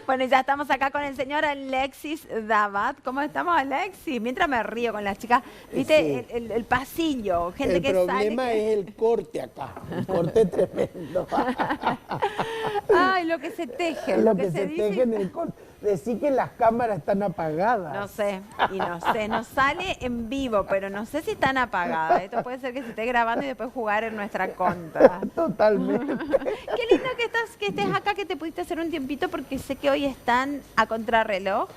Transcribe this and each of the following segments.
Bueno, ya estamos acá con el señor Alexis Davat. ¿Cómo estamos, Alexis? Mientras me río con las chicas, viste, Sí. el pasillo, gente El que sale. problema es el corte acá, un corte tremendo. Ay, lo que se teje, Lo lo que que se se teje dice. en el corte. Decir que las cámaras están apagadas. No sé, y no sé, nos sale en vivo, pero no sé si están apagadas. Esto puede ser que se esté grabando y después jugar en nuestra contra. Totalmente. Qué lindo que estés acá, que te pudiste hacer un tiempito, porque sé que hoy están a contrarreloj.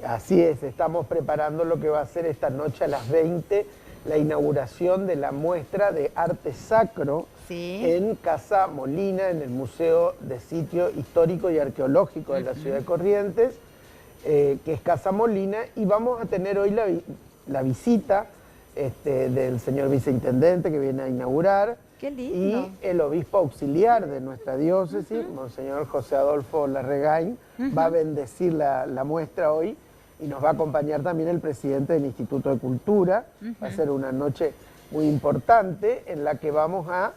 Así es, estamos preparando lo que va a ser esta noche a las 20, la inauguración de la muestra de arte sacro en Casa Molina, en el Museo de Sitio Histórico y Arqueológico de la ciudad de Corrientes, que es Casa Molina, y vamos a tener hoy la visita del señor viceintendente que viene a inaugurar. Qué lindo. Y el obispo auxiliar de nuestra diócesis, Monseñor José Adolfo Larregain, va a bendecir la muestra hoy, y nos va a acompañar también el presidente del Instituto de Cultura. Va a ser una noche muy importante en la que vamos a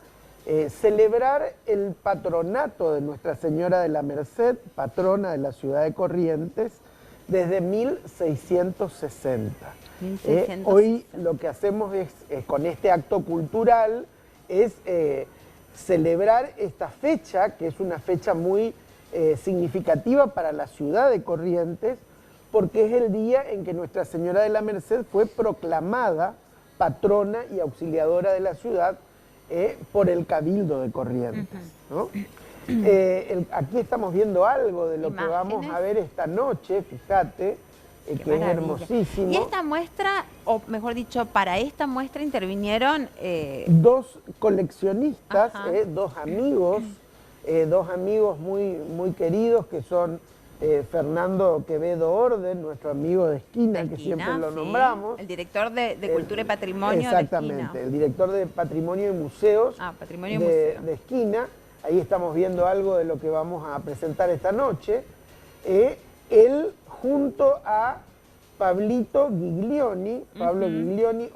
celebrar el patronato de Nuestra Señora de la Merced, patrona de la ciudad de Corrientes, desde 1660. Hoy lo que hacemos es con este acto cultural, es celebrar esta fecha, que es una fecha muy significativa para la ciudad de Corrientes, porque es el día en que Nuestra Señora de la Merced fue proclamada patrona y auxiliadora de la ciudad por el Cabildo de Corrientes, ¿no? Aquí estamos viendo algo de lo que vamos a ver esta noche, fíjate, que es hermosísimo. Y esta muestra, o mejor dicho, para esta muestra intervinieron... dos coleccionistas, dos amigos muy queridos, que son Fernando Quevedo Orden, nuestro amigo de Esquina, que siempre lo nombramos. El director de Cultura y Patrimonio exactamente, de Esquina. El director de Patrimonio y Museos, de Esquina. Ahí estamos viendo algo de lo que vamos a presentar esta noche. Él junto a Pablito Giglioni, Pablo Giglioni,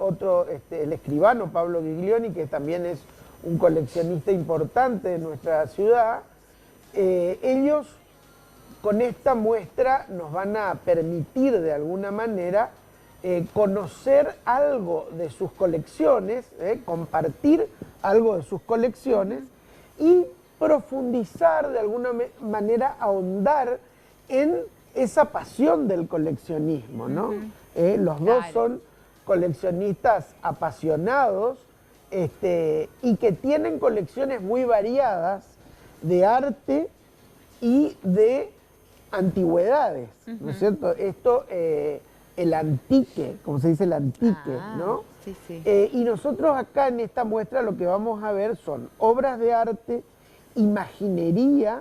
el escribano Pablo Giglioni, que también es un coleccionista importante de nuestra ciudad. Ellos con esta muestra nos van a permitir de alguna manera conocer algo de sus colecciones, compartir algo de sus colecciones y profundizar de alguna manera, ahondar en esa pasión del coleccionismo, ¿no? Los dos son coleccionistas apasionados y que tienen colecciones muy variadas de arte y de antigüedades, ¿no es cierto? Esto, el antique, como se dice, el antique, ¿no? Sí, sí. Y nosotros acá en esta muestra lo que vamos a ver son obras de arte, imaginería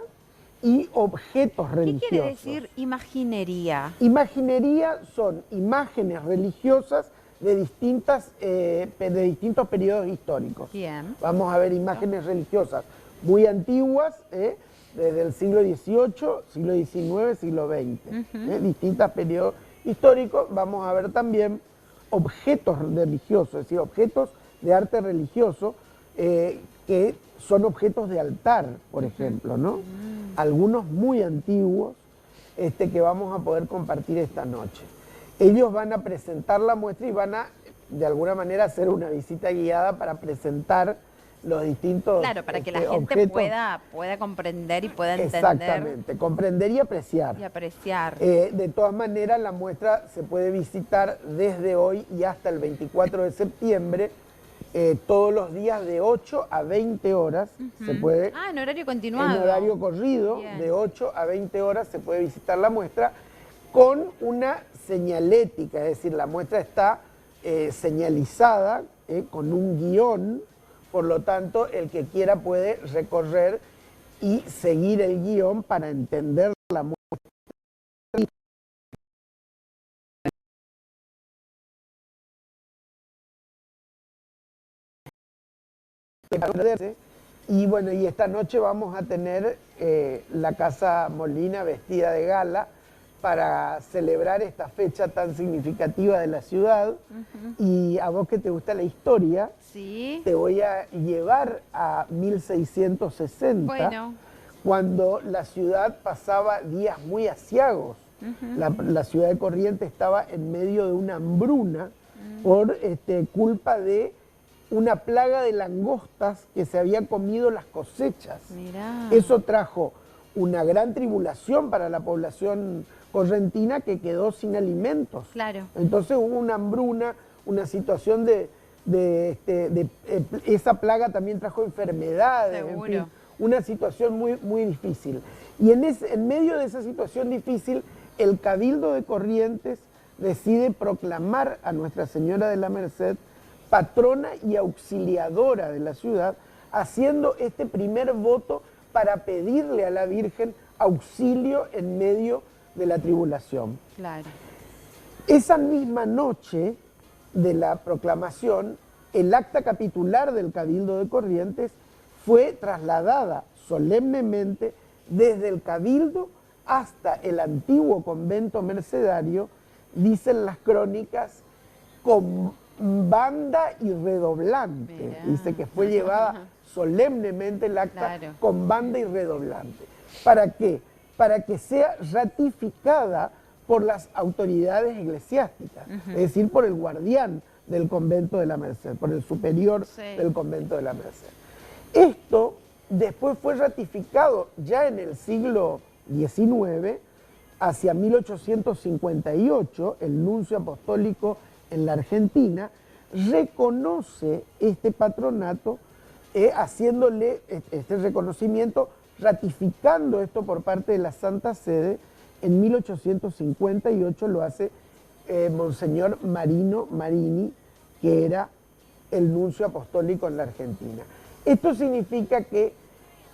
y objetos religiosos. ¿Qué quiere decir imaginería? Imaginería son imágenes religiosas de distintos periodos históricos. Bien. Vamos a ver imágenes religiosas muy antiguas, desde el siglo XVIII, siglo XIX, siglo XX, distintos periodos históricos. Vamos a ver también objetos religiosos, es decir, objetos de arte religioso, que son objetos de altar, por ejemplo, ¿no? Algunos muy antiguos, que vamos a poder compartir esta noche. Ellos van a presentar la muestra y van a, de alguna manera, hacer una visita guiada para presentar los distintos Claro, para que la gente objetos. pueda comprender y pueda entender. Exactamente, comprender y apreciar. Y apreciar. De todas maneras, la muestra se puede visitar desde hoy y hasta el 24 de septiembre, todos los días de 8 a 20 horas se puede... en horario continuado. En horario corrido, Bien. de 8 a 20 horas se puede visitar la muestra con una señalética, es decir, la muestra está señalizada con un guión. Por lo tanto, el que quiera puede recorrer y seguir el guión para entender la muestra. Y bueno, y esta noche vamos a tener la Casa Molina vestida de gala para celebrar esta fecha tan significativa de la ciudad. Y a vos que te gusta la historia, te voy a llevar a 1660, cuando la ciudad pasaba días muy aciagos. La ciudad de Corrientes estaba en medio de una hambruna por culpa de una plaga de langostas que se había comido las cosechas. Mirá. Eso trajo una gran tribulación para la población correntina que quedó sin alimentos. Claro. Entonces hubo una hambruna, una situación esa plaga también trajo enfermedades, en fin, una situación muy, muy difícil. Y en medio de esa situación difícil, el Cabildo de Corrientes decide proclamar a Nuestra Señora de la Merced patrona y auxiliadora de la ciudad, haciendo este primer voto para pedirle a la Virgen auxilio en medio de la tribulación. Claro. Esa misma noche de la proclamación, el acta capitular del Cabildo de Corrientes fue trasladada solemnemente desde el Cabildo hasta el antiguo convento mercedario, dicen las crónicas, con banda y redoblante. Mirá. Dice que fue llevada solemnemente el acta con banda y redoblante. ¿Para qué? Para que sea ratificada por las autoridades eclesiásticas, es decir, por el guardián del convento de la Merced, por el superior del convento de la Merced. Esto después fue ratificado ya en el siglo XIX, hacia 1858, el nuncio apostólico en la Argentina reconoce este patronato, haciéndole este reconocimiento, ratificando esto por parte de la Santa Sede. En 1858 lo hace Monseñor Marino Marini, que era el nuncio apostólico en la Argentina. Esto significa que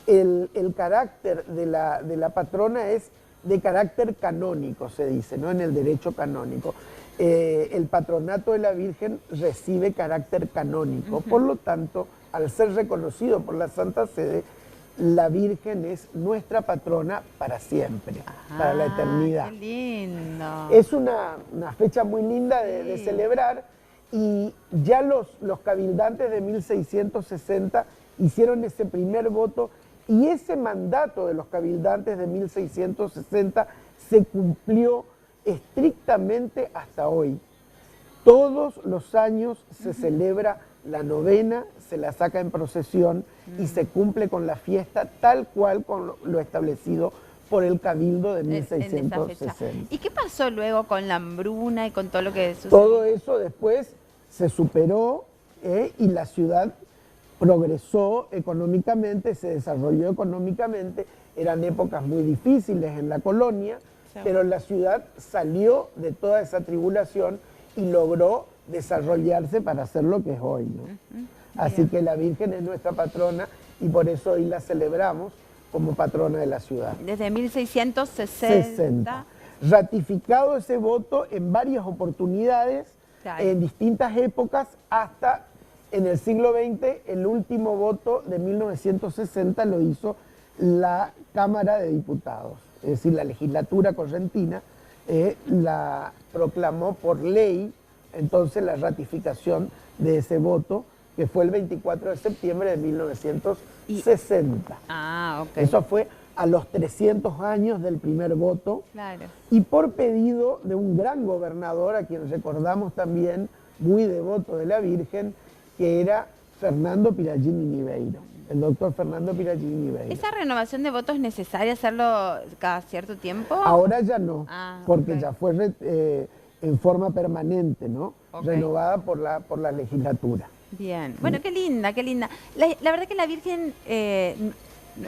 el carácter de la patrona es de carácter canónico, se dice, ¿no? En el derecho canónico. El patronato de la Virgen recibe carácter canónico, por lo tanto, al ser reconocido por la Santa Sede, la Virgen es nuestra patrona para siempre, para la eternidad. ¡Qué lindo! Es una fecha muy linda de celebrar, y ya los cabildantes de 1660 hicieron ese primer voto, y ese mandato de los cabildantes de 1660 se cumplió estrictamente hasta hoy. Todos los años se celebra la novena, se la saca en procesión y se cumple con la fiesta tal cual con lo establecido por el Cabildo de 1660. ¿Y qué pasó luego con la hambruna y con todo lo que sucedió? Todo eso después se superó, y la ciudad progresó económicamente, se desarrolló económicamente. Eran épocas muy difíciles en la colonia, pero la ciudad salió de toda esa tribulación y logró desarrollarse para ser lo que es hoy, ¿no? Así que la Virgen es nuestra patrona, y por eso hoy la celebramos como patrona de la ciudad. Desde 1660. Ratificado ese voto en varias oportunidades, en distintas épocas, hasta en el siglo XX, el último voto de 1960 lo hizo la Cámara de Diputados, es decir, la legislatura correntina la proclamó por ley, entonces, la ratificación de ese voto, que fue el 24 de septiembre de 1960. Eso fue a los 300 años del primer voto, y por pedido de un gran gobernador, a quien recordamos también, muy devoto de la Virgen, que era Fernando Piragini Niveiro, el doctor Fernando Piragini Niveiro. ¿Esa renovación de votos es necesaria hacerlo cada cierto tiempo? Ahora ya no, porque ya fue en forma permanente, ¿no? Renovada por la legislatura. Bien, bueno, qué linda, qué linda. La verdad que la Virgen,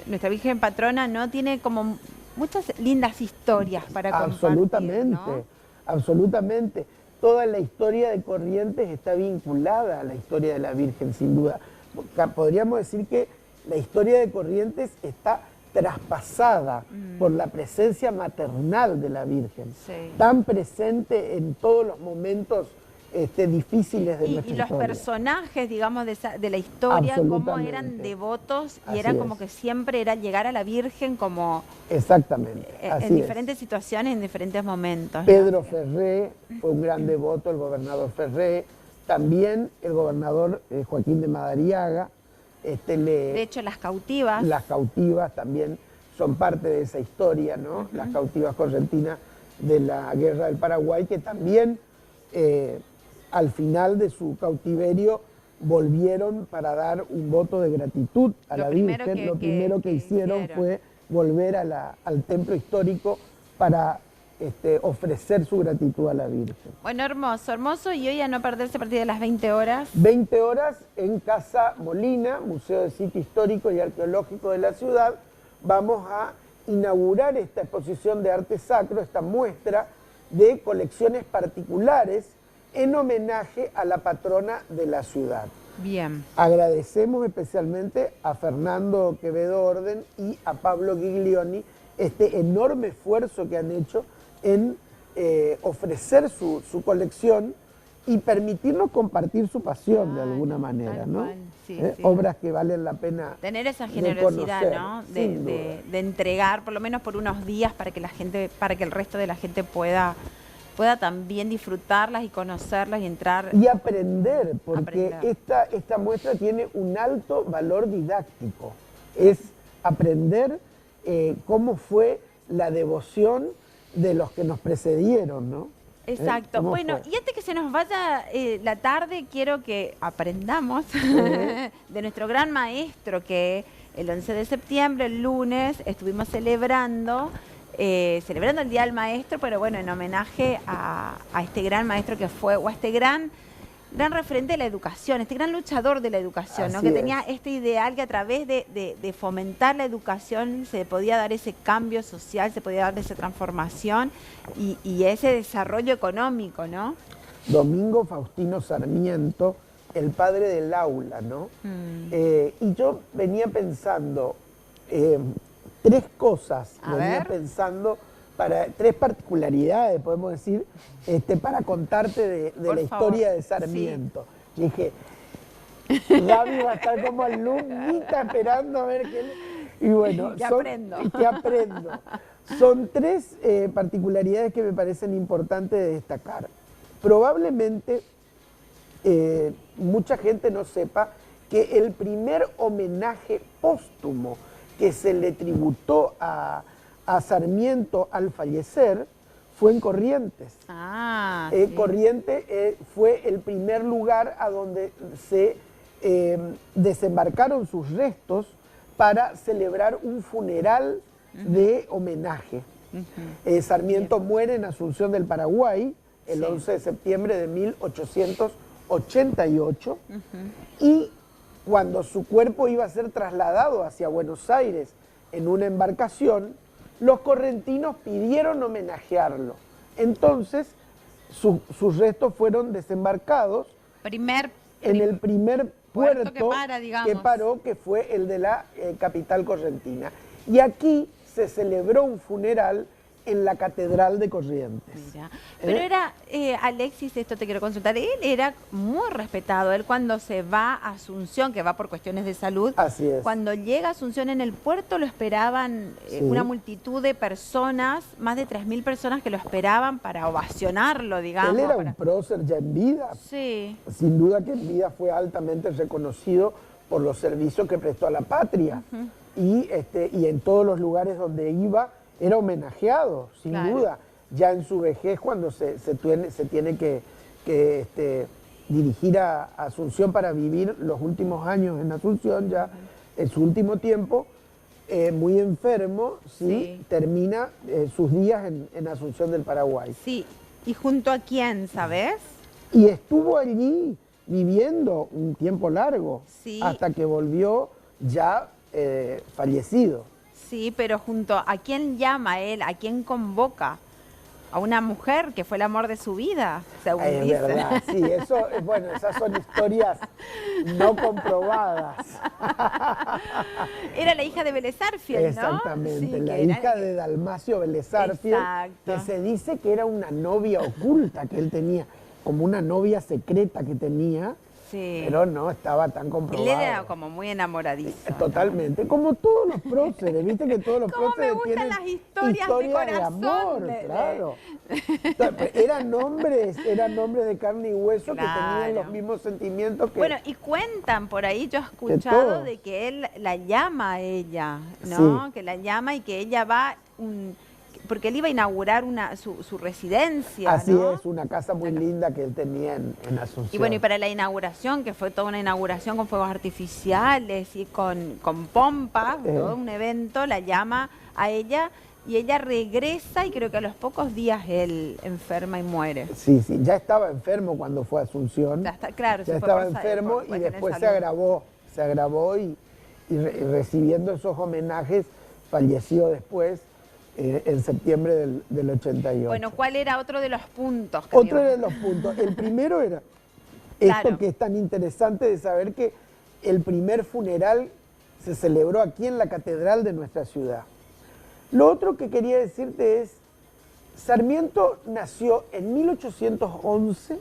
nuestra Virgen patrona, ¿no? Tiene como muchas lindas historias para compartir. Absolutamente, ¿no? Absolutamente. Toda la historia de Corrientes está vinculada a la historia de la Virgen, sin duda. Podríamos decir que la historia de Corrientes está traspasada por la presencia maternal de la Virgen, tan presente en todos los momentos difíciles de nuestra historia. Y los personajes, digamos, de la historia, cómo eran devotos, y era como que siempre era llegar a la Virgen como... Exactamente, en diferentes situaciones, en diferentes momentos. Pedro Ferré fue un gran devoto, el gobernador Ferré, también el gobernador Joaquín de Madariaga. De hecho, las cautivas. Las cautivas también son parte de esa historia, ¿no? Las cautivas correntinas de la Guerra del Paraguay, que también al final de su cautiverio volvieron para dar un voto de gratitud a la Virgen. Lo primero que hicieron fue volver al templo histórico para ofrecer su gratitud a la Virgen. Bueno, hermoso, hermoso. Y hoy a no perderse a partir de las 20 horas. 20 horas en Casa Molina, Museo de Sitio Histórico y Arqueológico de la ciudad. Vamos a inaugurar esta exposición de arte sacro, esta muestra de colecciones particulares en homenaje a la patrona de la ciudad. Bien. Agradecemos especialmente a Fernando Quevedo Orden y a Pablo Giglioni este enorme esfuerzo que han hecho en ofrecer su colección y permitirnos compartir su pasión de alguna manera, ¿no? Sí, sí. Obras que valen la pena tener esa generosidad, ¿no? De entregar, por lo menos por unos días, para que la gente, para que el resto de la gente pueda también disfrutarlas y conocerlas y entrar. Y aprender, porque esta muestra tiene un alto valor didáctico. Es aprender cómo fue la devoción de los que nos precedieron, ¿no? Exacto. Bueno, y antes que se nos vaya la tarde, quiero que aprendamos de nuestro gran maestro, que el 11 de septiembre, el lunes, estuvimos celebrando el Día del Maestro, pero bueno, en homenaje a este gran maestro que fue, o a este gran referente de la educación, este gran luchador de la educación, ¿no? Que tenía este ideal que a través de fomentar la educación se podía dar ese cambio social, se podía dar esa transformación y ese desarrollo económico, ¿no? Domingo Faustino Sarmiento, el padre del aula, ¿no? Y yo venía pensando tres cosas, tres particularidades, podemos decir, para contarte de la historia de Sarmiento. Sí. Dije, Gaby va a estar como alumnita esperando a ver qué... Y bueno, aprendo. Son tres particularidades que me parecen importantes de destacar. Probablemente mucha gente no sepa que el primer homenaje póstumo que se le tributó a Sarmiento al fallecer fue en Corrientes. Sí. Corrientes fue el primer lugar a donde se desembarcaron sus restos para celebrar un funeral de homenaje. Sarmiento muere en Asunción del Paraguay el 11 de septiembre de 1888 y cuando su cuerpo iba a ser trasladado hacia Buenos Aires en una embarcación, los correntinos pidieron homenajearlo. Entonces, sus restos fueron desembarcados en el primer puerto que paró, que fue el de la capital correntina. Y aquí se celebró un funeral en la Catedral de Corrientes. Mira. Pero era, Alexis, esto te quiero consultar, él era muy respetado. Él cuando se va a Asunción, que va por cuestiones de salud, así es. Cuando llega a Asunción en el puerto lo esperaban una multitud de personas, más de 3.000 personas que lo esperaban para ovacionarlo, digamos. Él era un prócer ya en vida. Sí. Sin duda que en vida fue altamente reconocido por los servicios que prestó a la patria. Y en todos los lugares donde iba, era homenajeado, sin duda. Ya en su vejez, cuando se tiene que dirigir a Asunción para vivir los últimos años en Asunción, ya en su último tiempo, muy enfermo, termina sus días en Asunción del Paraguay. Sí, ¿y junto a quién, sabes? Y estuvo allí viviendo un tiempo largo, hasta que volvió ya fallecido. Sí, pero junto a quién llama él, a quién convoca, a una mujer que fue el amor de su vida, según dice. Es verdad, sí, eso, bueno, esas son historias no comprobadas. Era la hija de Vélez Sarsfield, ¿no? Exactamente, la hija de Dalmacio Vélez Sarsfield, que se dice que era una novia oculta que él tenía, como una novia secreta que tenía, pero no estaba tan comprobado. Él era como muy enamoradizo. Totalmente, ¿no? Como todos los próceres, viste que todos los próceres tienen las historias de corazón, amor, claro. Entonces, eran hombres de carne y hueso que tenían los mismos sentimientos que... Bueno, y cuentan por ahí, yo he escuchado de que él la llama a ella, ¿no? Que la llama y que ella va... porque él iba a inaugurar su residencia, Así ¿no? es, una casa muy linda que él tenía en Asunción. Y bueno, y para la inauguración, que fue toda una inauguración con fuegos artificiales y con pompa, todo un evento, la llama a ella y ella regresa y creo que a los pocos días él enferma y muere. Sí, ya estaba enfermo cuando fue a Asunción. Ya estaba enfermo y después se agravó y recibiendo esos homenajes falleció después. En septiembre del 88. Bueno, ¿cuál era otro de los puntos? Otro de los puntos. El primero era esto que es tan interesante de saber que el primer funeral se celebró aquí en la catedral de nuestra ciudad. Lo otro que quería decirte es, Sarmiento nació en 1811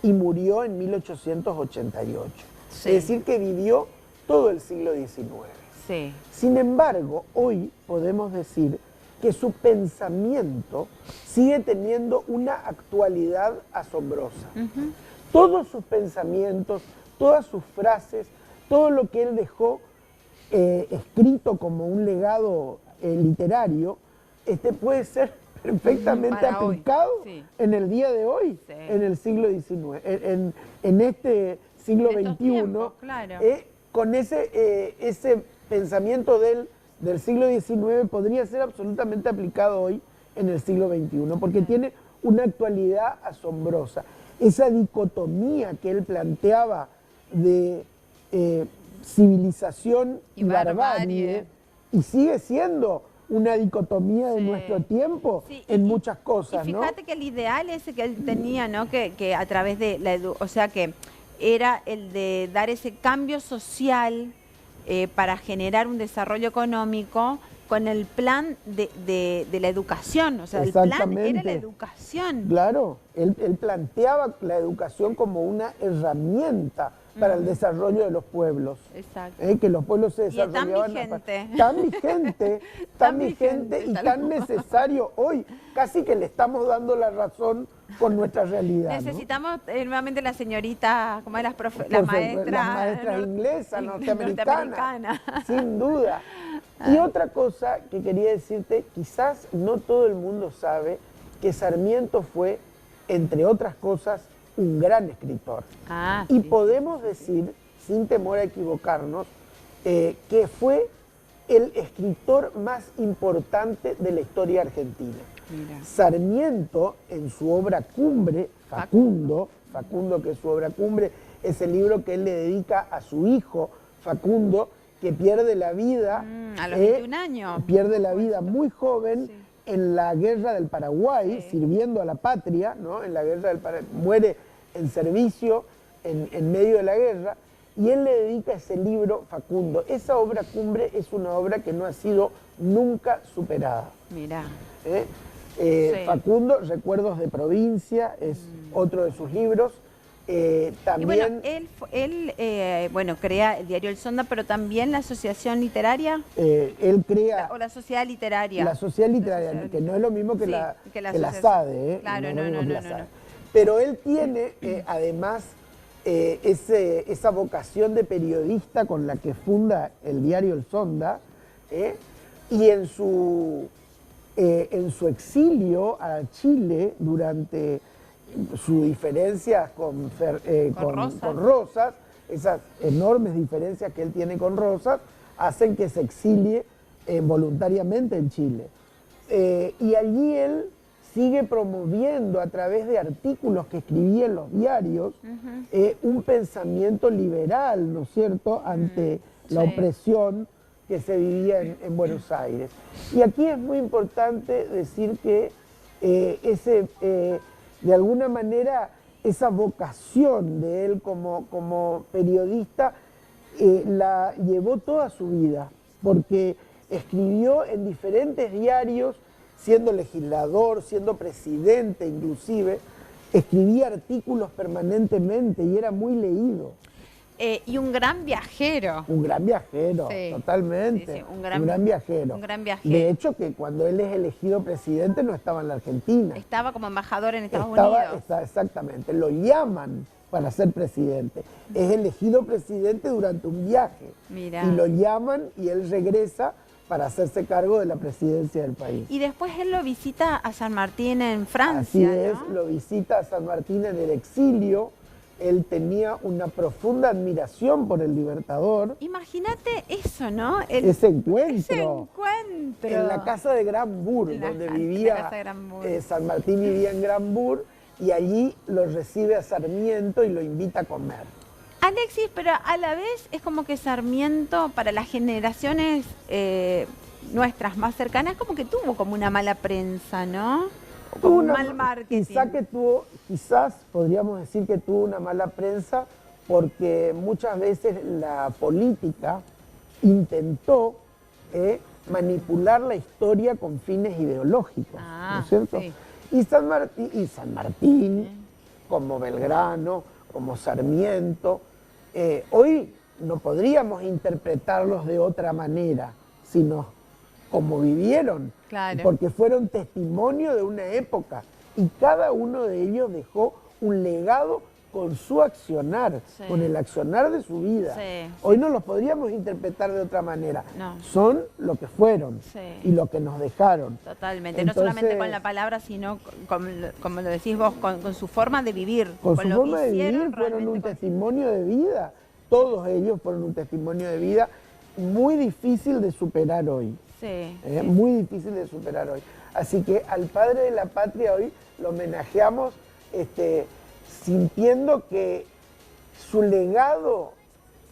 y murió en 1888. Es decir, que vivió todo el siglo XIX. Sin embargo, hoy podemos decir que su pensamiento sigue teniendo una actualidad asombrosa. Todos sus pensamientos, todas sus frases, todo lo que él dejó escrito como un legado literario, puede ser perfectamente aplicado en el día de hoy, en el siglo XIX, en este siglo XXI, con ese pensamiento del siglo XIX podría ser absolutamente aplicado hoy en el siglo XXI, porque tiene una actualidad asombrosa. Esa dicotomía que él planteaba de civilización y barbarie, y sigue siendo una dicotomía de nuestro tiempo en muchas cosas, y fíjate que el ideal ese que él tenía, ¿no? Que a través de o sea, que era el de dar ese cambio social para generar un desarrollo económico con el plan de la educación, o sea, el plan era la educación. Claro, él planteaba la educación como una herramienta para el desarrollo de los pueblos. Que los pueblos se desarrollaban. Tan vigente y tan necesario hoy, casi que le estamos dando la razón con nuestra realidad. Necesitamos nuevamente la señorita, como las maestras. Las maestras inglesas, norteamericanas, sin duda. Y otra cosa que quería decirte, quizás no todo el mundo sabe que Sarmiento fue, entre otras cosas, un gran escritor. Y podemos decir, sin temor a equivocarnos, que fue el escritor más importante de la historia argentina. Sarmiento, en su obra cumbre, Facundo, que es su obra cumbre, es el libro que él le dedica a su hijo, Facundo, que pierde la vida a los 21 años. Pierde la vida muy joven en la guerra del Paraguay, sirviendo a la patria, ¿no? En la guerra del Paraguay, muere en servicio en medio de la guerra, y él le dedica ese libro, Facundo. Esa obra cumbre es una obra que no ha sido nunca superada. Facundo, Recuerdos de Provincia, es otro de sus libros. También, y bueno, él bueno, crea el diario El Sonda, pero también la asociación literaria. Él crea... O la sociedad literaria. La sociedad literaria, que no es lo mismo que la SADE. Claro, no. Pero él tiene, además, esa vocación de periodista con la que funda el diario El Sonda, y en su exilio a Chile durante sus diferencias con Rosas, esas enormes diferencias que él tiene con Rosas, hacen que se exilie voluntariamente en Chile. Y allí él sigue promoviendo a través de artículos que escribía en los diarios un pensamiento liberal, ¿no es cierto?, ante la opresión que se vivía en Buenos Aires. Y aquí es muy importante decir que de alguna manera esa vocación de él como periodista la llevó toda su vida, porque escribió en diferentes diarios, siendo legislador, siendo presidente inclusive, escribía artículos permanentemente y era muy leído. Y un gran viajero. Un gran viajero, sí, totalmente. Sí, sí, un gran viajero. Un gran viajero. De hecho, que cuando él es elegido presidente no estaba en la Argentina. Estaba como embajador en Estados Unidos. Exactamente, lo llaman para ser presidente. Es elegido presidente durante un viaje. Mirá. Y lo llaman y él regresa para hacerse cargo de la presidencia del país. Y después él lo visita a San Martín en Francia, Así es, ¿no? Lo visita a San Martín en el exilio. Él tenía una profunda admiración por el Libertador. Imagínate eso, ¿no? Ese encuentro. Ese encuentro. En la casa de Granbourg, donde vivía San Martín, vivía en Granbourg, y allí lo recibe a Sarmiento y lo invita a comer. Alexis, pero a la vez es como que Sarmiento, para las generaciones nuestras más cercanas, como que tuvo como una mala prensa, ¿no? Como un mal marketing. Quizás podríamos decir que tuvo una mala prensa porque muchas veces la política intentó manipular la historia con fines ideológicos, ¿no es cierto? Sí. Y San Martín, como Belgrano, como Sarmiento, hoy no podríamos interpretarlos de otra manera, sino como vivieron, claro, porque fueron testimonio de una época y cada uno de ellos dejó un legado con su accionar, sí, con el accionar de su vida. Sí, hoy no los podríamos interpretar de otra manera, no, son lo que fueron, sí, y lo que nos dejaron. Totalmente, entonces, no solamente con la palabra, sino como lo decís vos, con su forma de vivir. Con su forma de vivir fueron un testimonio de vida, todos ellos fueron un testimonio de vida muy difícil de superar hoy. Sí, muy difícil de superar hoy. Así que al padre de la patria hoy lo homenajeamos sintiendo que su legado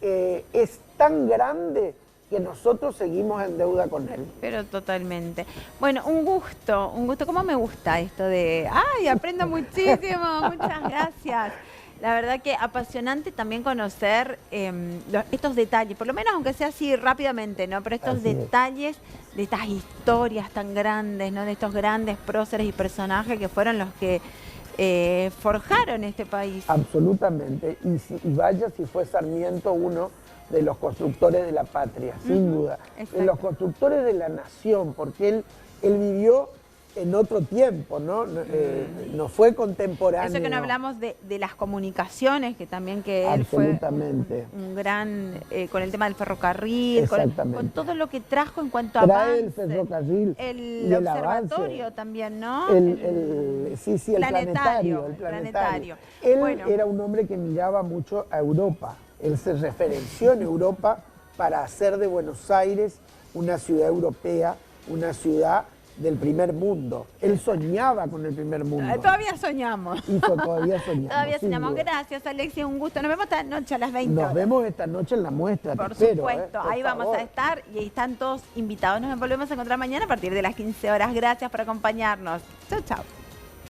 es tan grande que nosotros seguimos en deuda con él. Pero totalmente. Bueno, un gusto. ¿Cómo me gusta esto de... ¡Ay, aprendo muchísimo! Muchas gracias. La verdad que apasionante también conocer estos detalles, por lo menos aunque sea así rápidamente, ¿no? Pero estos detalles de estas historias tan grandes, ¿no? De estos grandes próceres y personajes que fueron los que forjaron este país. Absolutamente. Y vaya si fue Sarmiento uno de los constructores de la patria, sin duda. Exacto. De los constructores de la nación, porque él vivió en otro tiempo, ¿no? No fue contemporáneo. Eso que no hablamos de las comunicaciones, que también que él fue un gran, con el tema del ferrocarril, con todo lo que trajo en cuanto a avance. El ferrocarril el observatorio avance, también, ¿no? El planetario. Él era un hombre que miraba mucho a Europa. Él se referenció en Europa para hacer de Buenos Aires una ciudad europea, una ciudad del primer mundo. Él soñaba con el primer mundo. Todavía soñamos. Todavía soñamos. Todavía soñamos. Gracias, Alexis, un gusto. Nos vemos esta noche a las 20 horas. Nos vemos esta noche en la muestra. Por supuesto, ahí vamos a estar y ahí están todos invitados. Nos volvemos a encontrar mañana a partir de las 15 horas. Gracias por acompañarnos. Chau, chau.